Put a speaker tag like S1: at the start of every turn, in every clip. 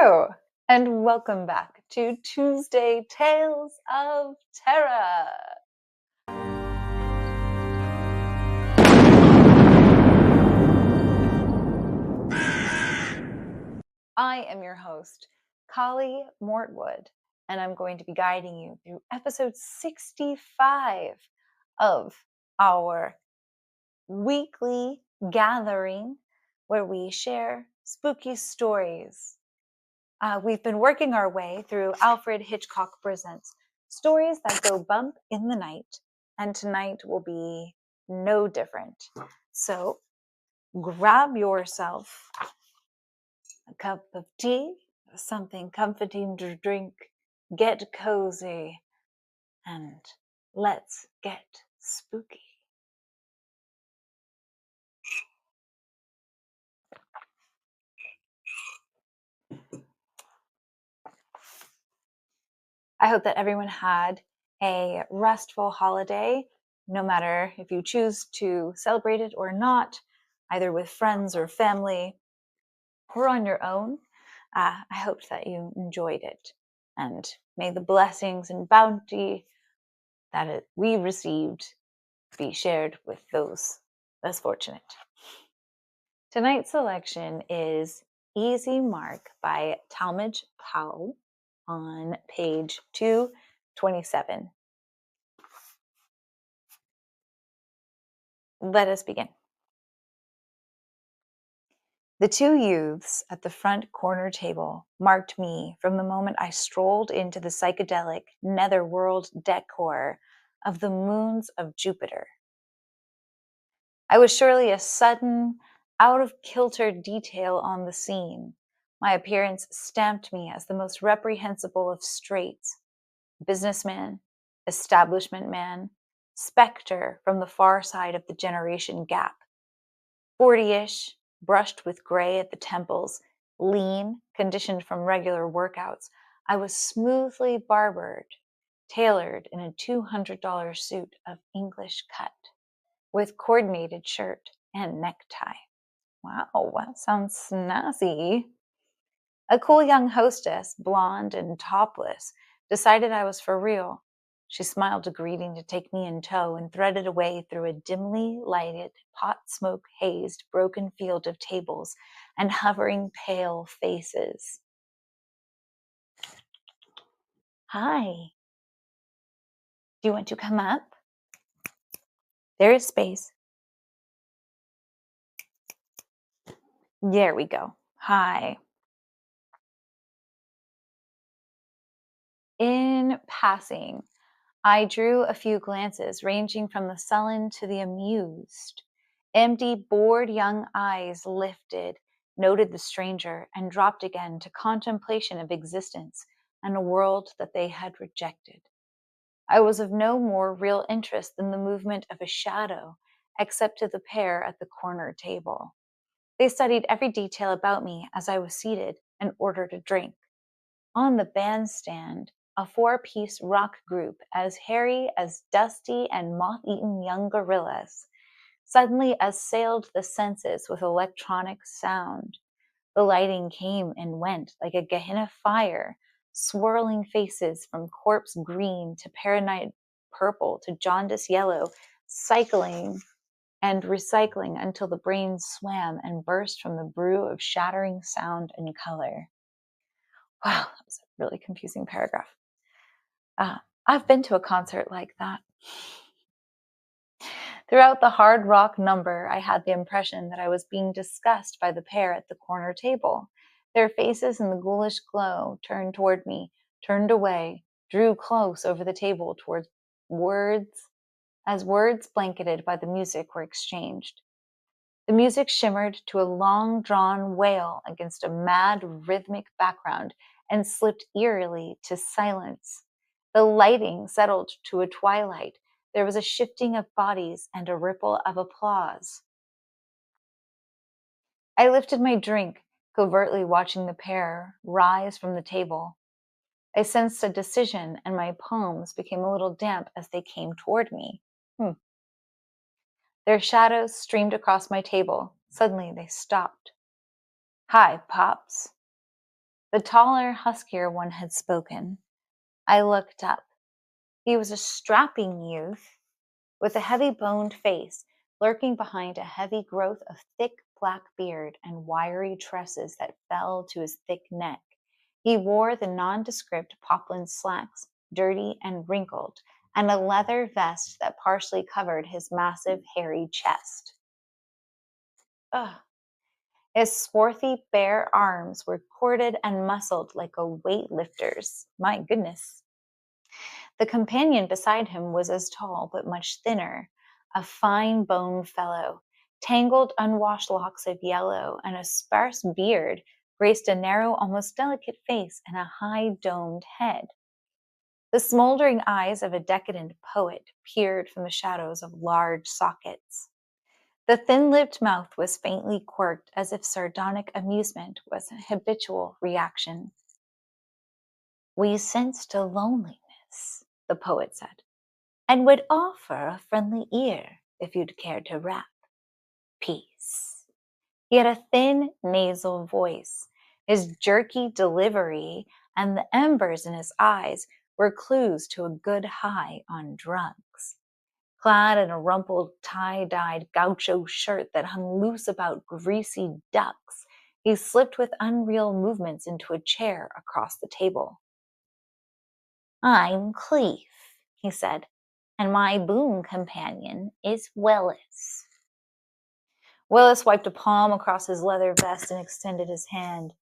S1: Hello, and welcome back to Tuesday Tales of Terror. I am your host, Kali Mortwood, and I'm going to be guiding you through episode 65 of our weekly gathering where we share spooky stories. We've been working our way through Alfred Hitchcock Presents stories that go bump in the night, and tonight will be no different. So grab yourself a cup of tea, something comforting to drink, get cozy, and let's get spooky. I hope that everyone had a restful holiday, no matter if you choose to celebrate it or not, either with friends or family or on your own. I hope that you enjoyed it, and may the blessings and bounty that we received be shared with those less fortunate. Tonight's selection is Easy Mark by Talmage Powell on page 227. Let us begin. The two youths at the front corner table marked me from the moment I strolled into the psychedelic netherworld decor of the moons of Jupiter. I was surely a sudden, out-of-kilter detail on the scene. My appearance stamped me as the most reprehensible of straights. Businessman, establishment man, specter from the far side of the generation gap. 40-ish, brushed with gray at the temples, lean, conditioned from regular workouts, I was smoothly barbered, tailored in a $200 suit of English cut, with coordinated shirt and necktie. Wow, that sounds snazzy. A cool young hostess, blonde and topless, decided I was for real. She smiled a greeting to take me in tow and threaded away through a dimly lighted, pot-smoke-hazed, broken field of tables and hovering pale faces. Hi. Do you want to come up? There is space. There we go. Hi. In passing, I drew a few glances ranging from the sullen to the amused. Empty, bored young eyes lifted, noted the stranger, and dropped again to contemplation of existence and a world that they had rejected. I was of no more real interest than the movement of a shadow, except to the pair at the corner table. They studied every detail about me as I was seated and ordered a drink. On the bandstand, a four-piece rock group as hairy as dusty and moth-eaten young gorillas suddenly assailed the senses with electronic sound. The lighting came and went like a Gehenna fire, swirling faces from corpse green to paranoid purple to jaundice yellow, cycling and recycling until the brain swam and burst from the brew of shattering sound and color. Wow, that was a really confusing paragraph. I've been to a concert like that. Throughout the hard rock number, I had the impression that I was being discussed by the pair at the corner table. Their faces in the ghoulish glow turned toward me, turned away, drew close over the table towards words, as words blanketed by the music were exchanged. The music shimmered to a long-drawn wail against a mad rhythmic background and slipped eerily to silence. The lighting settled to a twilight. There was a shifting of bodies and a ripple of applause. I lifted my drink, covertly watching the pair rise from the table. I sensed a decision, and my palms became a little damp as they came toward me. Their shadows streamed across my table. Suddenly they stopped. Hi, Pops. The taller, huskier one had spoken. I looked up. He was a strapping youth with a heavy-boned face lurking behind a heavy growth of thick black beard and wiry tresses that fell to his thick neck. He wore the nondescript poplin slacks, dirty and wrinkled, and a leather vest that partially covered his massive, hairy chest. Ugh. His swarthy, bare arms were corded and muscled like a weightlifter's. My goodness. The companion beside him was as tall but much thinner, a fine-boned fellow. Tangled, unwashed locks of yellow and a sparse beard graced a narrow, almost delicate face and a high-domed head. The smoldering eyes of a decadent poet peered from the shadows of large sockets. The thin-lipped mouth was faintly quirked as if sardonic amusement was an habitual reaction. "We sensed a loneliness," the poet said, "and would offer a friendly ear if you'd care to rap. Peace." He had a thin, nasal voice. His jerky delivery and the embers in his eyes were clues to a good high on drugs. Clad in a rumpled, tie-dyed gaucho shirt that hung loose about greasy ducks, he slipped with unreal movements into a chair across the table. "I'm Clive," he said, "and my boon companion is Willis." Willis wiped a palm across his leather vest and extended his hand.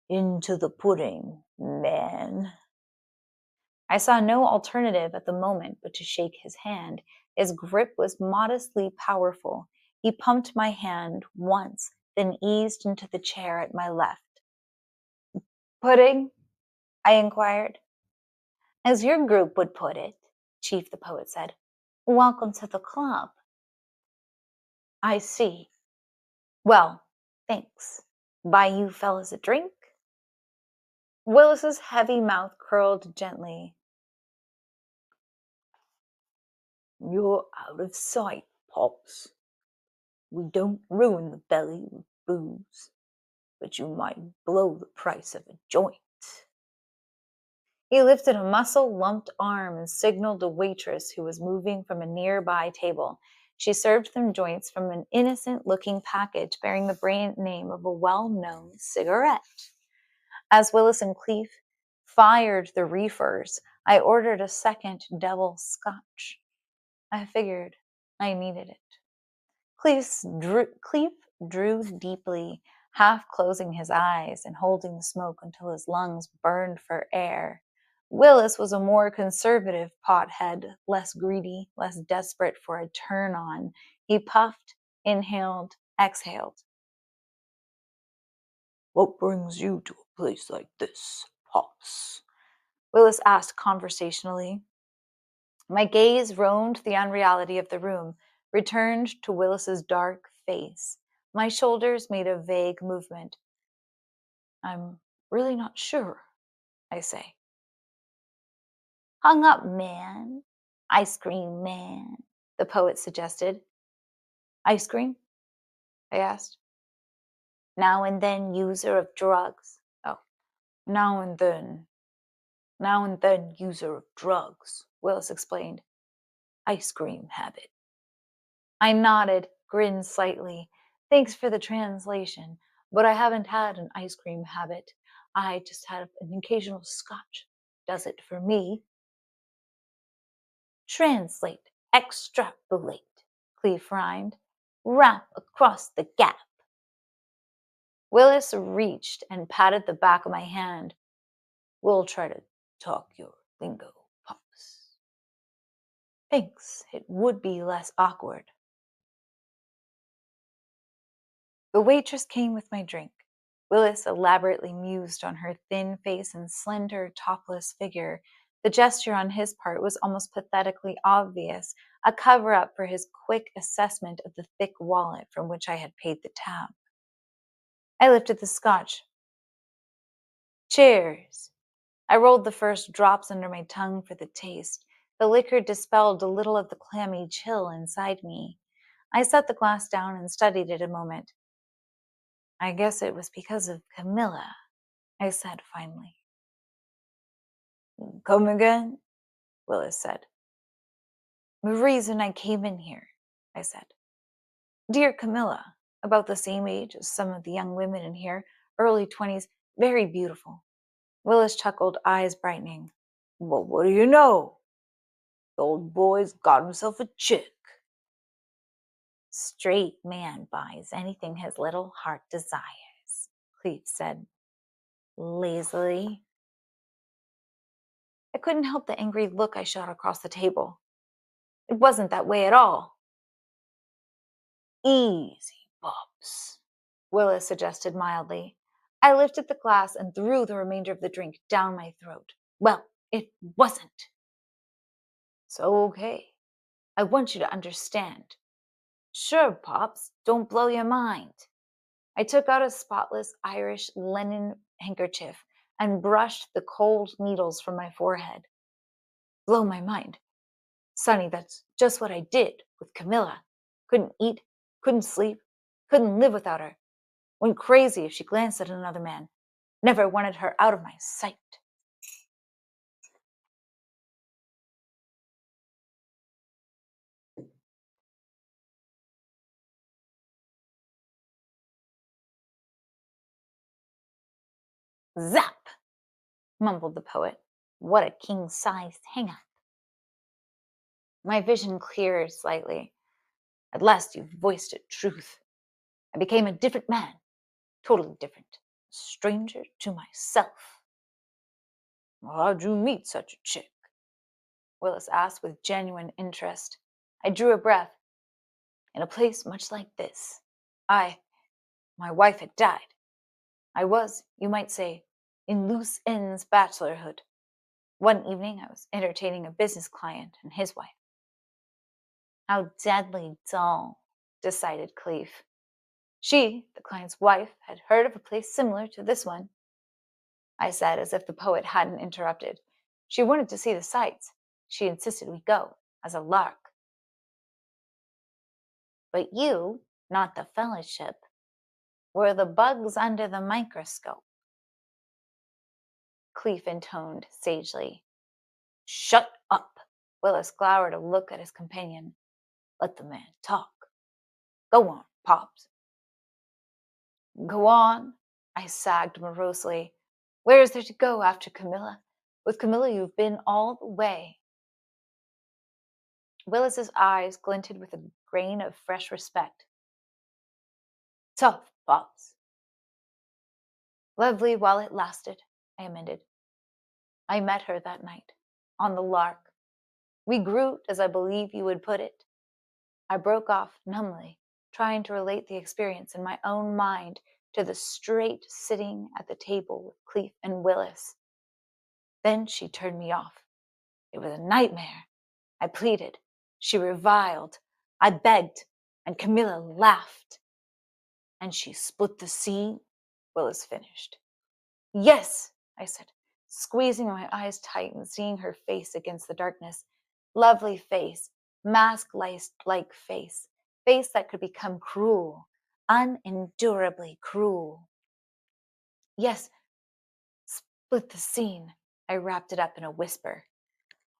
S1: "Into the pudding, man." I saw no alternative at the moment but to shake his hand. His grip was modestly powerful. He pumped my hand once, then eased into the chair at my left. "Pudding?" I inquired. "As your group would put it," Chief the poet said. "Welcome to the club." "I see. Well, thanks. Buy you fellas a drink?" Willis's heavy mouth curled gently. "You're out of sight, Pops. We don't ruin the belly with booze, but you might blow the price of a joint." He lifted a muscle-lumped arm and signaled a waitress who was moving from a nearby table. She served them joints from an innocent-looking package bearing the brand name of a well-known cigarette. As Willis and Cleef fired the reefers, I ordered a second devil scotch. I figured I needed it. Cleef drew deeply, half closing his eyes and holding the smoke until his lungs burned for air. Willis was a more conservative pothead, less greedy, less desperate for a turn-on. He puffed, inhaled, exhaled. "What brings you to a place like this, Pops?" Willis asked conversationally. My gaze roamed the unreality of the room, returned to Willis's dark face. My shoulders made a vague movement. "I'm really not sure," I say. "Hung up man, ice cream man," the poet suggested. "Ice cream?" I asked. "Now and then user of drugs." "Oh, now and then user of drugs," Willis explained. "Ice cream habit." I nodded, grinned slightly. "Thanks for the translation, but I haven't had an ice cream habit. I just have an occasional scotch. Does it for me." "Translate, extrapolate," Cleve rhymed. "Rap across the gap." Willis reached and patted the back of my hand. "We'll try to talk your lingo, Pops." "Thanks, it would be less awkward." The waitress came with my drink. Willis elaborately mused on her thin face and slender, topless figure. The gesture on his part was almost pathetically obvious, a cover-up for his quick assessment of the thick wallet from which I had paid the tab. I lifted the scotch. "Cheers." I rolled the first drops under my tongue for the taste. The liquor dispelled a little of the clammy chill inside me. I set the glass down and studied it a moment. "I guess it was because of Camilla," I said finally. Come again? Willis said. The reason I came in here, I said. Dear Camilla, about the same age as some of the young women in here, early 20s, very beautiful. Willis chuckled, eyes brightening. Well, what do you know? The old boy's got himself a chick. Straight man buys anything his little heart desires, Clive said lazily. I couldn't help the angry look I shot across the table. It wasn't that way at all. Easy, Bobs, Willis suggested mildly. I lifted the glass and threw the remainder of the drink down my throat. Well, it wasn't. So, okay. I want you to understand. Sure, Pops, don't blow your mind. I took out a spotless Irish linen handkerchief and brushed the cold needles from my forehead. Blow my mind. Sonny, that's just what I did with Camilla. Couldn't eat, couldn't sleep, couldn't live without her. Went crazy if she glanced at another man. Never wanted her out of my sight. Zap! Mumbled the poet. What a king-sized hang-up. My vision cleared slightly. At last you've voiced it, truth. I became a different man. Totally different. A stranger to myself. How'd you meet such a chick? Willis asked with genuine interest. I drew a breath. In a place much like this. My wife had died. I was, you might say, in loose ends bachelorhood. One evening I was entertaining a business client and his wife. How deadly dull, decided Clive. She, the client's wife, had heard of a place similar to this one. I said, as if the poet hadn't interrupted. She wanted to see the sights. She insisted we go, as a lark. But you, not the fellowship, were the bugs under the microscope. Clive intoned sagely. Shut up! Willis glowered a look at his companion. Let the man talk. Go on, Pops. Go on, I sagged morosely. Where is there to go after Camilla? With Camilla you've been all the way. Willis's eyes glinted with a grain of fresh respect. Tough, Pops. Lovely while it lasted, I amended. I met her that night, on the lark. We grew, as I believe you would put it. I broke off numbly, trying to relate the experience in my own mind to the straight sitting at the table with Clive and Willis. Then she turned me off. It was a nightmare. I pleaded. She reviled. I begged, and Camilla laughed. And she split the scene, Willis finished. Yes, I said, squeezing my eyes tight and seeing her face against the darkness. Lovely face, mask-like face, face that could become cruel, unendurably cruel. Yes, split the scene. I wrapped it up in a whisper.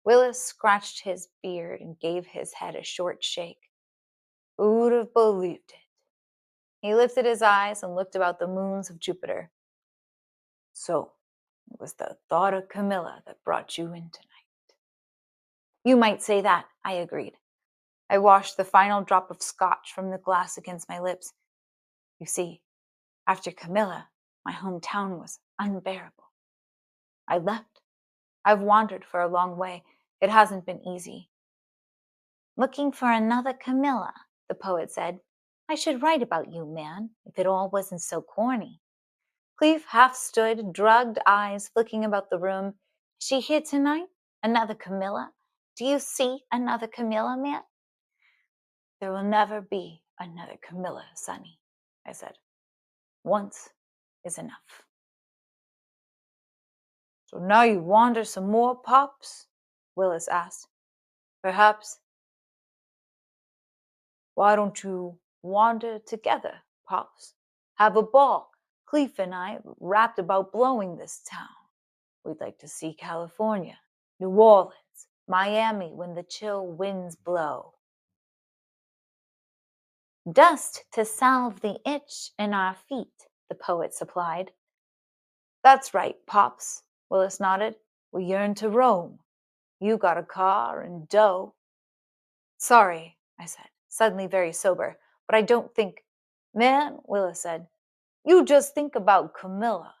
S1: Willis scratched his beard and gave his head a short shake. Who'd have believed it? He lifted his eyes and looked about the moons of Jupiter. So, it was the thought of Camilla that brought you in tonight. You might say that, I agreed. I washed the final drop of scotch from the glass against my lips. You see, after Camilla, my hometown was unbearable. I left. I've wandered for a long way. It hasn't been easy. Looking for another Camilla, the poet said. I should write about you, man, if it all wasn't so corny. Clive half stood, drugged eyes flicking about the room. Is she here tonight? Another Camilla? Do you see another Camilla, man? There will never be another Camilla, Sonny, I said. Once is enough. So now you wander some more, Pops? Willis asked. Perhaps. Why don't you wander together, Pops? Have a ball. Clive and I rapped about blowing this town. We'd like to see California, New Orleans, Miami when the chill winds blow. Dust to salve the itch in our feet, the poet supplied. That's right, Pops, Willis nodded. We yearn to roam. You got a car and dough. Sorry, I said, suddenly very sober, but I don't think. Man, Willis said, you just think about Camilla.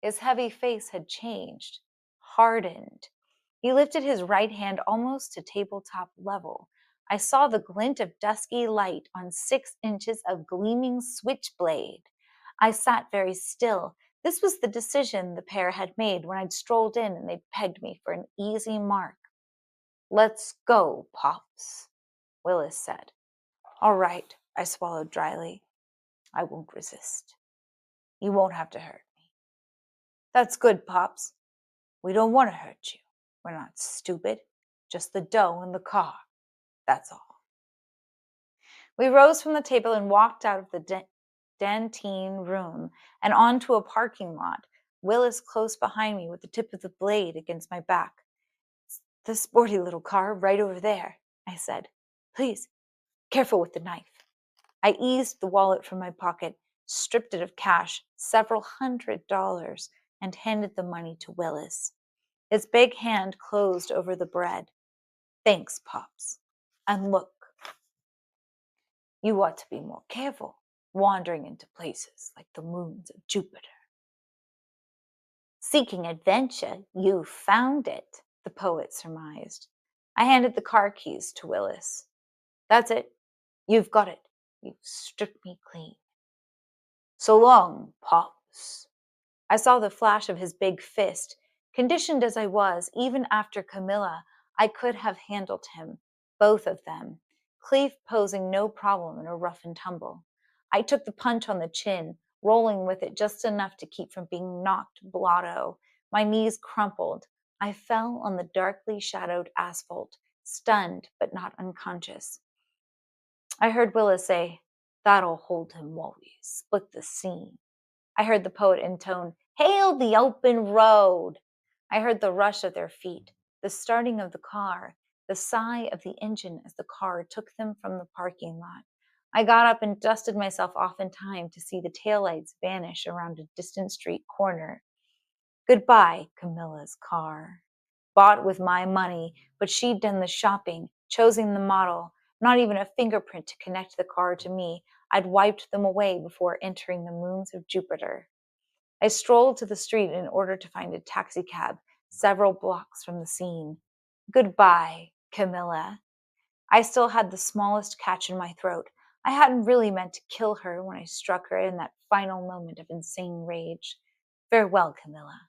S1: His heavy face had changed, hardened. He lifted his right hand almost to tabletop level. I saw the glint of dusky light on 6 inches of gleaming switchblade. I sat very still. This was the decision the pair had made when I'd strolled in and they'd pegged me for an easy mark. Let's go, Pops, Willis said. All right, I swallowed dryly. I won't resist. You won't have to hurt me. That's good, Pops. We don't want to hurt you. We're not stupid. Just the dough in the car. That's all. We rose from the table and walked out of the dentine room and onto a parking lot, Willis close behind me with the tip of the blade against my back. The sporty little car right over there, I said. Please, careful with the knife. I eased the wallet from my pocket, stripped it of cash, several $100s, and handed the money to Willis. His big hand closed over the bread. Thanks, Pops. And look, you ought to be more careful wandering into places like the moons of Jupiter. Seeking adventure, you found it, the poet surmised. I handed the car keys to Willis. That's it. You've got it. You've stripped me clean. So long, Pops. I saw the flash of his big fist. Conditioned as I was, even after Camilla, I could have handled him, both of them. Clive posing no problem in a rough and tumble. I took the punch on the chin, rolling with it just enough to keep from being knocked blotto. My knees crumpled. I fell on the darkly shadowed asphalt, stunned but not unconscious. I heard Willis say, That'll hold him while we split the scene. I heard the poet intone, Hail the open road! I heard the rush of their feet, the starting of the car, the sigh of the engine as the car took them from the parking lot. I got up and dusted myself off in time to see the taillights vanish around a distant street corner. Goodbye, Camilla's car. Bought with my money, but she'd done the shopping, chosen the model, not even a fingerprint to connect the car to me. I'd wiped them away before entering the moons of Jupiter. I strolled to the street in order to find a taxicab several blocks from the scene. Goodbye, Camilla. I still had the smallest catch in my throat. I hadn't really meant to kill her when I struck her in that final moment of insane rage. Farewell, Camilla.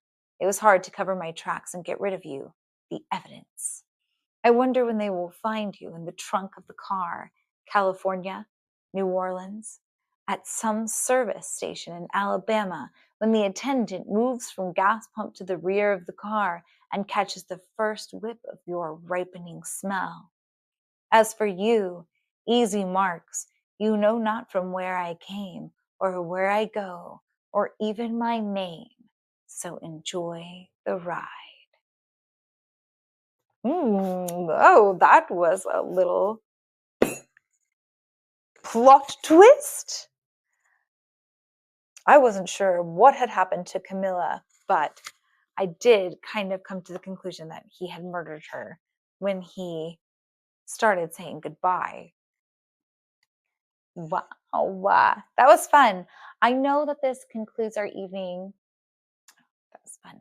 S1: It was hard to cover my tracks and get rid of you, the evidence. I wonder when they will find you in the trunk of the car, California, New Orleans, at some service station in Alabama, when the attendant moves from gas pump to the rear of the car and catches the first whiff of your ripening smell. As for you, easy marks, you know not from where I came, or where I go, or even my name, so enjoy the ride. Oh, that was a little plot twist. I wasn't sure what had happened to Camilla, but I did kind of come to the conclusion that he had murdered her when he started saying goodbye. Wow, that was fun. I know that this concludes our evening. That was fun.